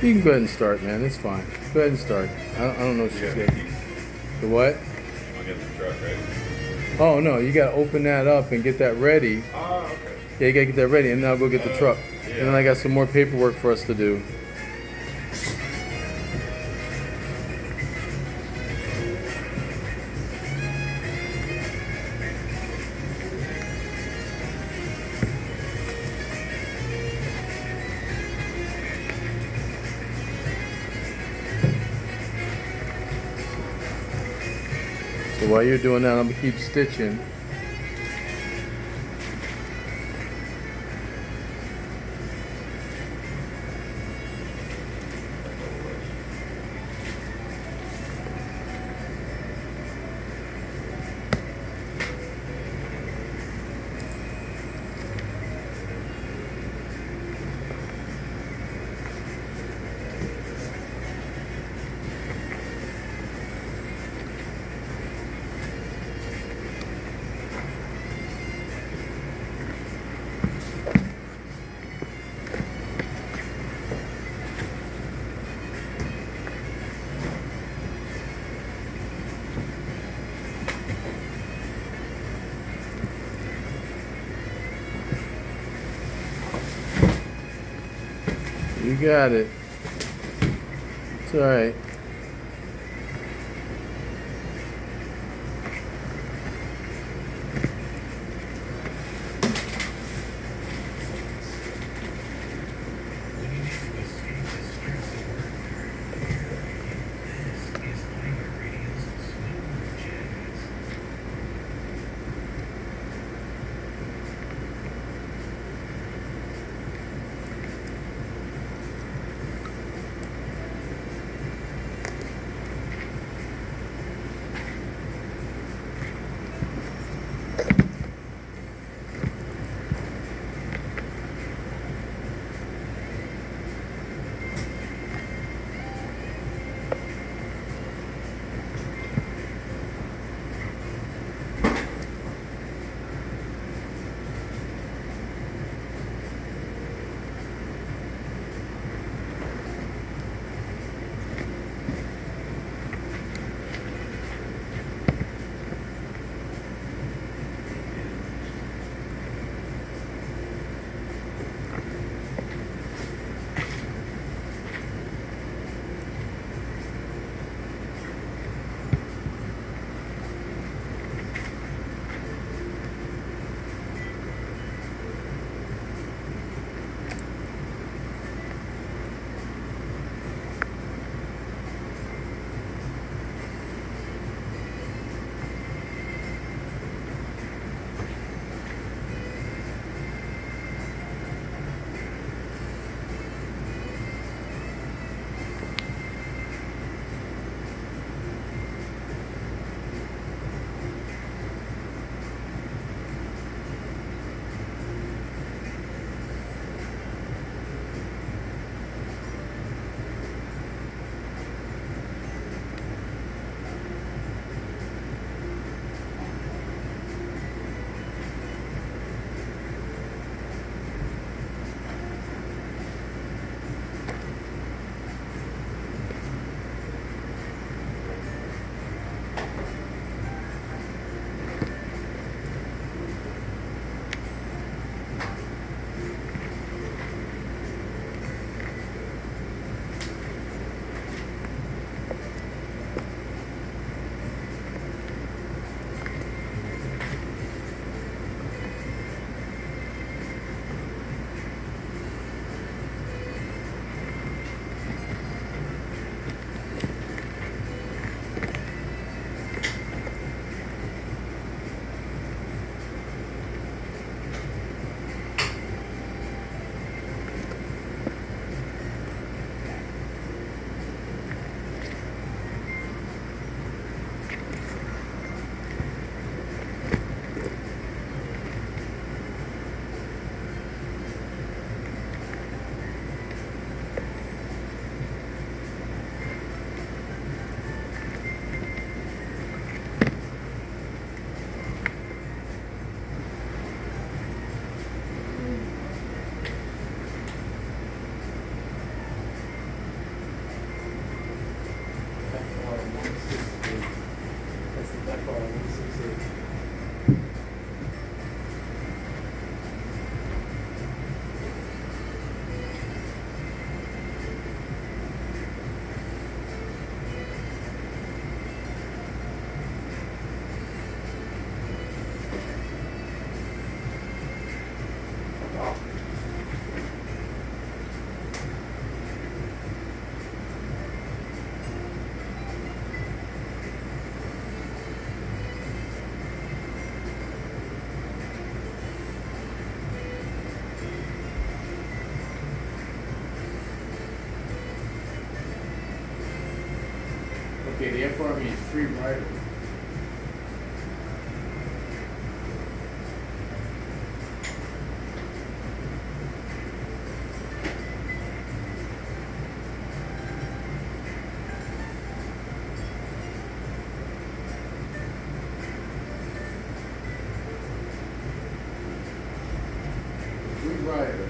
You can go ahead and start, man. It's fine. Go ahead and start. I don't know what she's getting. The what? I'll get the truck ready. Oh, no. You got to open that up and get that ready. Oh, okay. Yeah, you got to get that ready, and then I'll go get the truck. Yeah. And then I got some more paperwork for us to do. So while you're doing that, I'm going to keep stitching. You got it. It's alright. the FR means free rider. Free rider.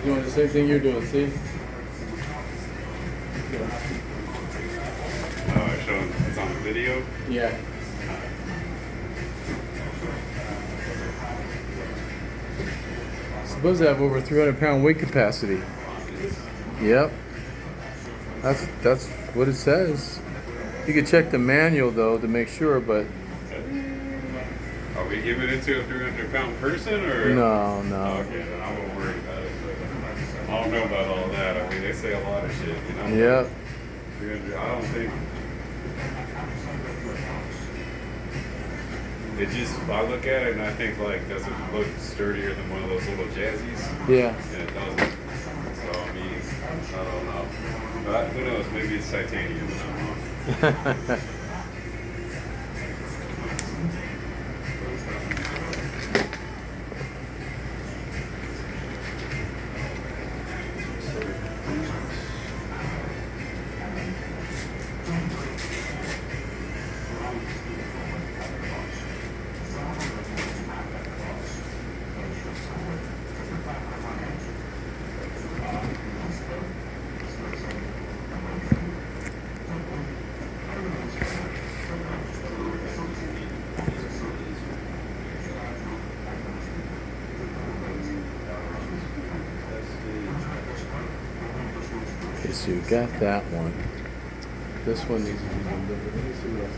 Doing the same thing you're doing, see? Oh, it's showing it's on the video. Yeah. Supposed to have over 300-pound weight capacity. Yep. That's what it says. You can check the manual though to make sure, but Are we giving it to a 300-pound person or? no, no. Okay, then I won't worry about it. I don't know about all that. I mean, they say a lot of shit, you know? Yep. 300, I don't think. It just, I look at it and I think like, does it look sturdier than one of those little jazzies? Yeah. And it doesn't. So, I mean, I don't know. But who knows? Maybe it's titanium and I'm wrong. Okay, so you got that one. This one needs to be delivered. Let me see what else.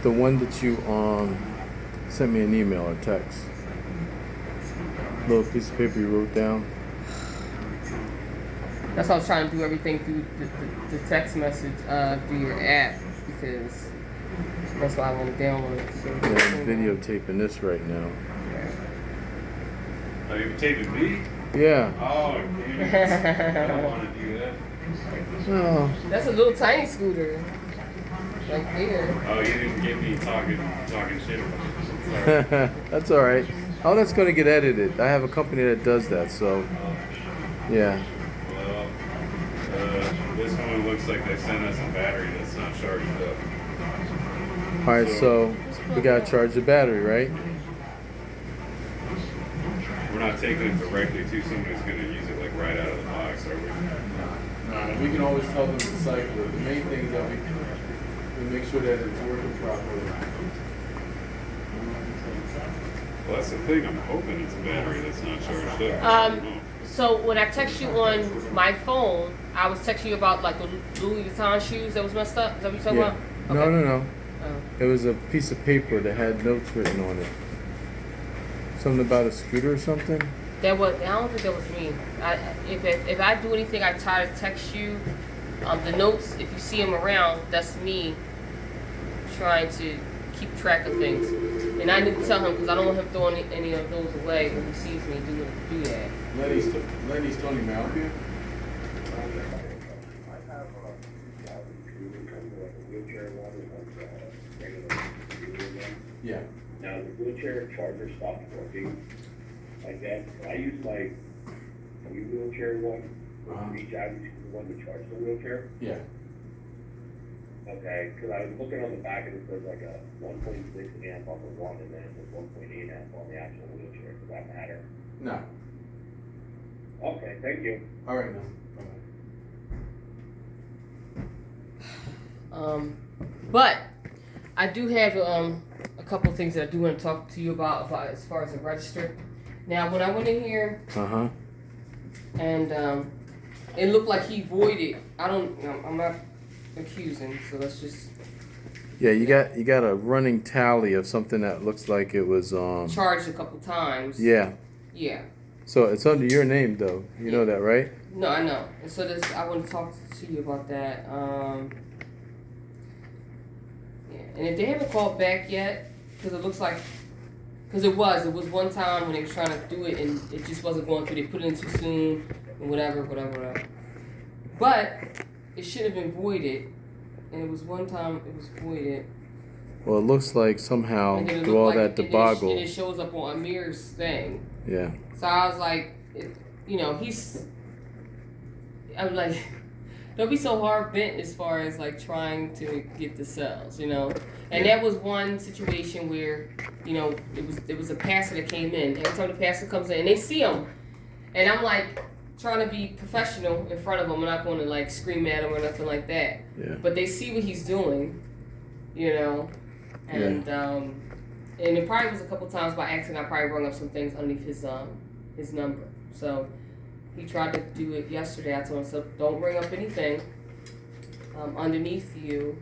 The one that you sent me an email or text. Little piece of paper you wrote down. That's why I was trying to do everything through the text message through your app, because that's why I want to download it. So Yeah, I'm videotaping this right now. Oh, you're taping me? Yeah. Oh, damn it. I don't want to do that. Oh. That's a little tiny scooter. Like there. Oh, you didn't get me talking shit about it. Sorry. That's all right. Oh, that's going to get edited. I have a company that does that, so yeah. Well, this one looks like they sent us a battery that's not charged up. All right, so we got to charge the battery, right? We're not taking it directly to someone who's going to use it like right out of the box, are we? No, we can always tell them to cycle it. The main thing is that we make sure that it's working properly. Well, that's the thing. I'm hoping it's a battery that's not charged up. I don't know. So when I text you on my phone, I was texting you about like the Louis Vuitton shoes that was messed up. Is that what you're talking about? Okay. No. Oh. It was a piece of paper that had notes written on it. Something about a scooter or something? I don't think that was me. If I do anything, I try to text you. The notes, if you see them around, that's me trying to keep track of things. And I need to tell him, because I don't want him throwing any of those away when he sees me do that. Lenny's Tony Malvia? Yeah. Now the wheelchair charger stopped working. Like that, I use my wheelchair one, reach out to the one to charge the wheelchair. Yeah. Okay, because I was looking on the back and it says like a 1.6 amp on the one, and then it says 1.8 amp on the actual wheelchair. Does that matter? No. Okay, thank you. All right, no. But I do have a couple things that I do want to talk to you about as far as the register. Now, when I went in here, and it looked like he voided. I'm not accusing, so let's just. Yeah, you got a running tally of something that looks like it was charged a couple times. Yeah. Yeah. So it's under your name though. You know that, right? No, I know. And so I want to talk to you about that. Yeah. And if they haven't called back yet, because it looks like, because it was one time when they was trying to do it and it just wasn't going through. They put it in too soon and whatever. But it should have been voided, and it was one time it was voided. Well, it looks like somehow through all that debacle. And it shows up on Amir's thing. Yeah. So I was like, I'm like, don't be so hard bent as far as like trying to get the cells, And that was one situation where, it was a pastor that came in. Every time the pastor comes in, and they see him, and I'm like trying to be professional in front of him. I'm not going to like scream at him or nothing like that. Yeah. But they see what he's doing, and and it probably was a couple times by accident. I probably rung up some things underneath his number. So he tried to do it yesterday. I told him, so don't bring up anything underneath you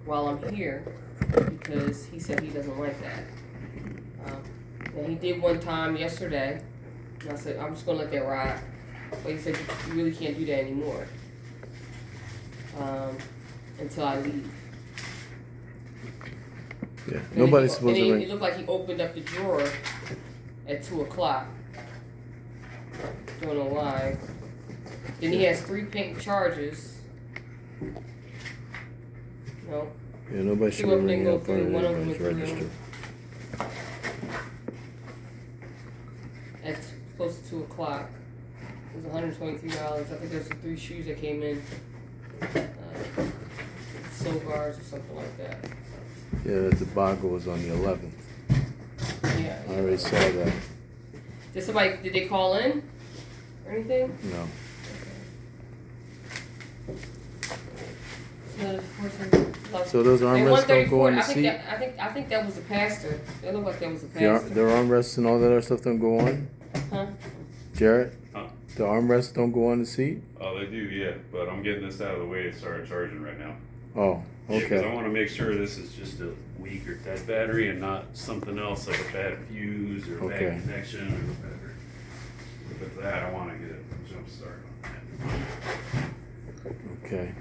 while I'm here, because he said he doesn't like that. And he did one time yesterday, and I said, I'm just going to let that ride. But he said, you really can't do that anymore until I leave. Yeah, nobody's supposed to ring. It looked like he opened up the drawer at 2 o'clock. Don't know why. Then he has 3 pink charges. No. Yeah, nobody should be ringing up on anybody's register. At close to 2 o'clock. It was $123. I think there's 3 shoes that came in. Silvars or something like that. Yeah, the debacle was on the 11th. Yeah. I already saw that. Did they call in or anything? No. So those armrests don't go on the seat? I think that was the pastor. It looked like that was the pastor. Their armrests and all that other stuff don't go on? Huh? Jarrett? Huh? The armrests don't go on the seat? Oh, they do, yeah. But I'm getting this out of the way to start charging right now. Oh, Yeah, because I Okay. want to make sure this is just a weak or dead battery and not something else like a bad fuse or a Okay. bad connection or whatever. If it's that, I want to get a jump start on that. Okay.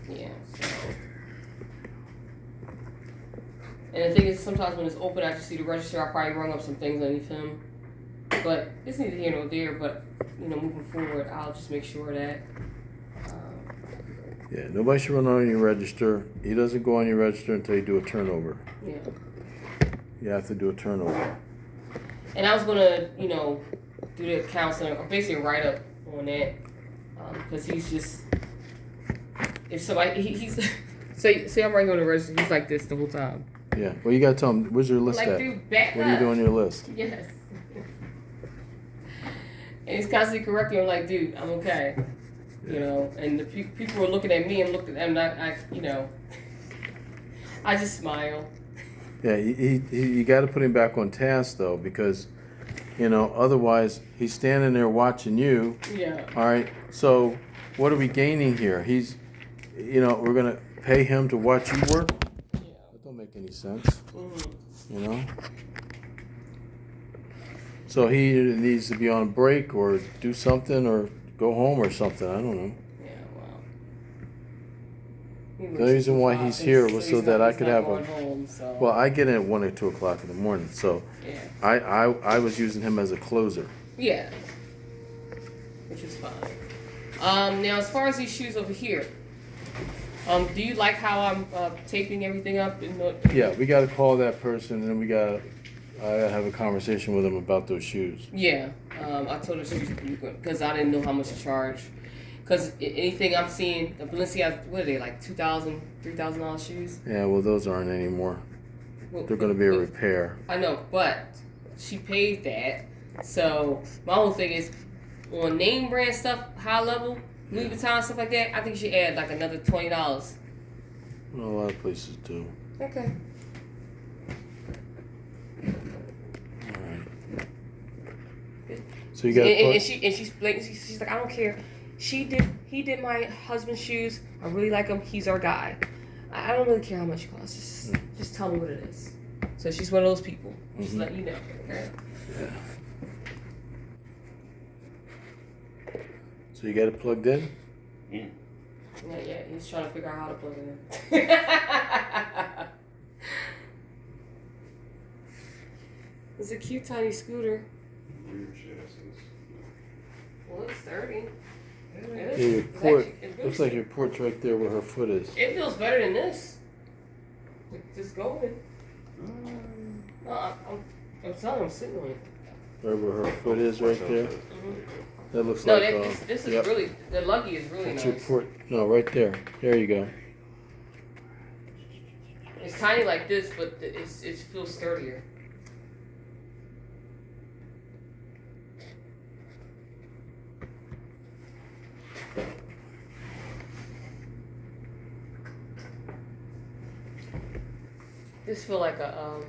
Yeah. So. And the thing is, sometimes when it's open, I just see the register. I probably rung up some things underneath him, but it's neither here nor there. But moving forward, I'll just make sure that. Yeah, nobody should run on your register. He doesn't go on your register until you do a turnover. Yeah. You have to do a turnover. And I was gonna, do the counseling or basically write up on that, because he's just, if somebody he's say I'm writing on the register, he's like this the whole time. Yeah. Well, you gotta tell him, where's your list Like, at? dude, back What do you up. do on your list? Yes. And he's constantly correcting me. I'm like, dude, I'm okay. And the people were looking at me and looked at them. And I just smile. Yeah, you got to put him back on task though, because otherwise he's standing there watching you. Yeah. All right. So what are we gaining here? We're gonna pay him to watch you work. Yeah. That don't make any sense. Mm-hmm. So he needs to be on break or do something or go home or something. I don't know. Yeah. Wow. The reason why he's here was so that I could have a. Home, so. Well, I get in at 1 or 2 o'clock in the morning, so Yeah. I was using him as a closer. Yeah. Which is fine. Now, as far as these shoes over here, do you like how I'm taping everything up? Yeah, we got to call that person, and then I got to have a conversation with him about those shoes. Yeah. I told her shoes because I didn't know how much to charge. Because anything I'm seeing, the Balenciaga, what are they, like $2,000, $3,000 shoes? Yeah, well, those aren't anymore. Well, They're going to be a repair. I know, but she paid that. So my whole thing is, on name brand stuff, high level, Louis Vuitton, stuff like that, I think she add like another $20. Well, a lot of places do. Okay. All right. So you got And she's like, I don't care. He did my husband's shoes. I really like him. He's our guy. I don't really care how much it costs. Just tell me what it is. So she's one of those people. Just let you know. Okay. Yeah. So you got it plugged in? Not yet. He's trying to figure out how to plug it in. It's a cute tiny scooter. Weird chassis. Well, it's sturdy. Yeah, your port. Looks like your port's right there where her foot is. It feels better than this. Just going. I'm telling you, I'm sitting on it. Right where her foot is, right there. That looks No, like. this is yep. really, the Lucky is really That's nice. your port. No, right there. There you go. It's tiny like this, but it feels sturdier. This feel like a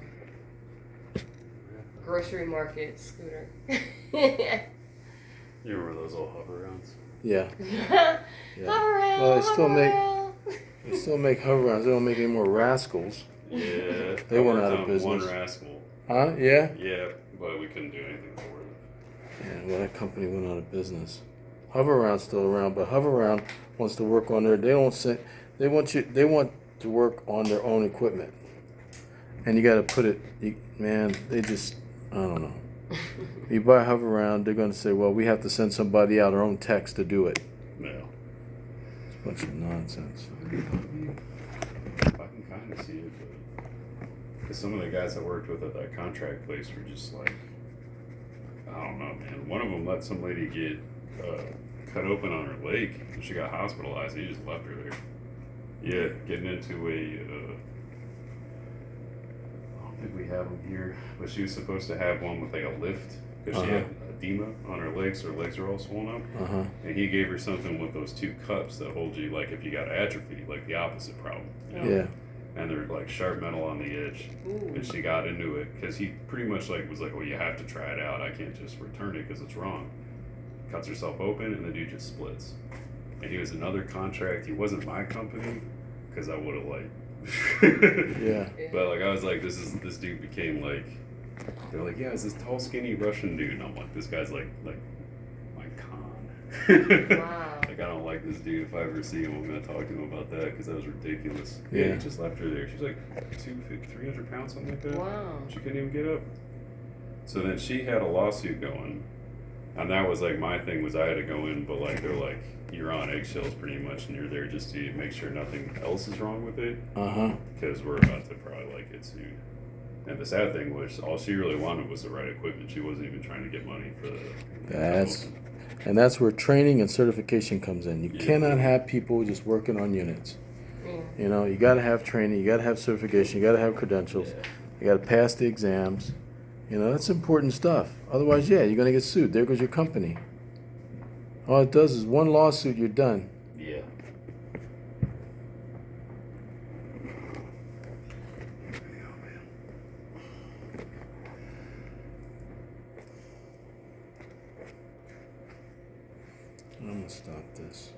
grocery market scooter. You remember those old hover rounds? Yeah. Hover around, Well, hover they still make hover rounds. They don't make any more rascals. Yeah. They I went worked out of on business. One rascal. Huh? Yeah. Yeah, but we couldn't do anything for it. Yeah. Well, that company went out of business. Hover round's still around, but hover round wants to work on their. They don't say. They want to work on their own equipment, and you got to put it. Man, they just. I don't know. You buy hover round, they're going to say, well, we have to send somebody out, our own techs, to do it. No. It's a bunch of nonsense. I can kind of see it, but because some of the guys I worked with at that contract place were just like, I don't know, man. One of them let some lady get cut open on her leg, and she got hospitalized. He just left her there. Yeah, getting into a. I think we have them here, but she was supposed to have one with like a lift because she had edema on her legs. Her legs are all swollen up, and he gave her something with those 2 cups that hold you like if you got atrophy, like the opposite problem. Yeah. And they're like sharp metal on the edge, and she got into it because he pretty much like was like, well, you have to try it out. I can't just return it because it's wrong. Cuts herself open, and the dude just splits. and he was another contract. He wasn't my company because I would have like. Yeah. But like I was like, this dude became like. They're like, yeah, it's this tall, skinny Russian dude, and I'm like, this guy's like my con. Wow. Like I don't like this dude. If I ever see him, I'm gonna talk to him about that because that was ridiculous. Yeah. Yeah, he just left her there. She's like 300 pounds, something like that. Wow. She couldn't even get up. So then she had a lawsuit going, and that was like my thing was I had to go in, but like they're like you're on eggshells pretty much, and you're there just to make sure nothing else is wrong with it. Because we're about to probably like get sued. And the sad thing was, all she really wanted was the right equipment. She wasn't even trying to get money for the. That's where training and certification comes in. You Yeah. cannot have people just working on units. Mm. You know, you got to have training, you got to have certification, you got to have credentials, Yeah. you got to pass the exams. You know, that's important stuff. Otherwise, yeah, you're going to get sued. There goes your company. All it does is one lawsuit, you're done. Yeah. I'm going to stop this.